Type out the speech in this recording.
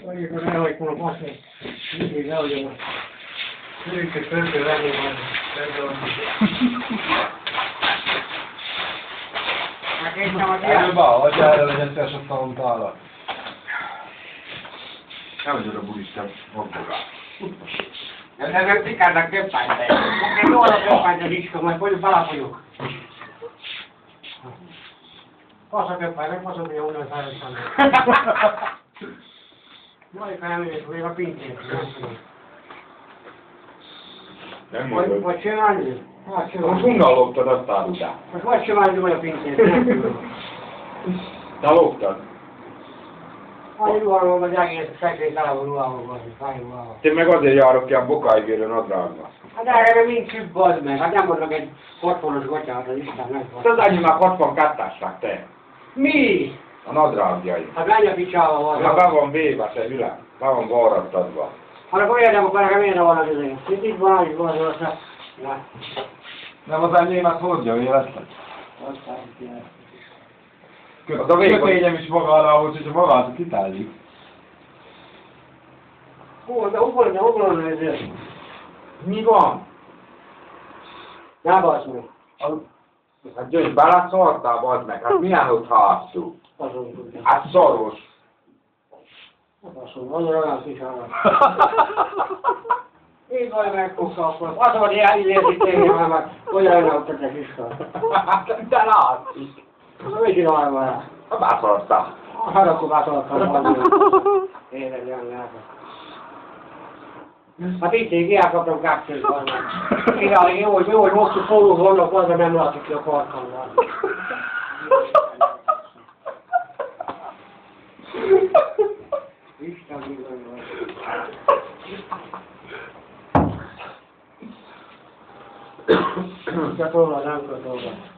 Mondjuk, hogy elhagyjuk volna baszni. Mindig elhagyom a szülőket föntől venni van. Előbb hogy erre legyen szíves a szalontálat. Nem tudod a budista fogdogát. Nem tikádnak több pályt. Én jól a több pályt a rizska, majd folyjuk balafolyok. Fasz a több pályt, meg fasz a több onnan szállítani. Majd elmegyek, még a pincét. Nem mondod. Vagy csinálni? Hát csinálni. Most honnan loptad azt árudát? Most vagy csinálni, vagy a pincét. Te loptad? Annyi ruhálom, hogy egész szekrény találva ruhálom van, fáj ruhálom. Te meg azért járok ki a bokáigérőn nadrágba. Hát erre mind szűk bazd meg, hát nem mondok egy 60-os gatyát, az Isten nem van. Az annyi már 62-ásság te. Mi? A nadrágjai. Hát menj a picsába van. Hát be van véve, te hülye. Be van varrattadva. Hát akkor érdem, akkor nekem miért van az izé? Itt van, itt van, az na. Nem az enyémet hordja véletlen. Az a vékony. Kötényem is magára ahhoz, hogyha magát kitáljuk. Hol van ez? Mi van? Ne basz meg. Hát gyöngy, beleszartál, bazd meg. Hát milyen ott hászú? Azon tudja. Hát szaros. Ne baszom, az a ragán picsába. Így vagy meg kukkakor. Az volt jelzíti tényleg, mert olyan nem tettek iskát. Te látszik. Mit csinálj vele? Hát beszartál. Hát akkor bátoltam. Éred jönni. Hát itt így elkaptam kápszőt. Igen, jó, hogy hosszú szóló vannak, az nem látszik ki a parkamban. Isten bizony van. Csak róla nem kell dolgozni.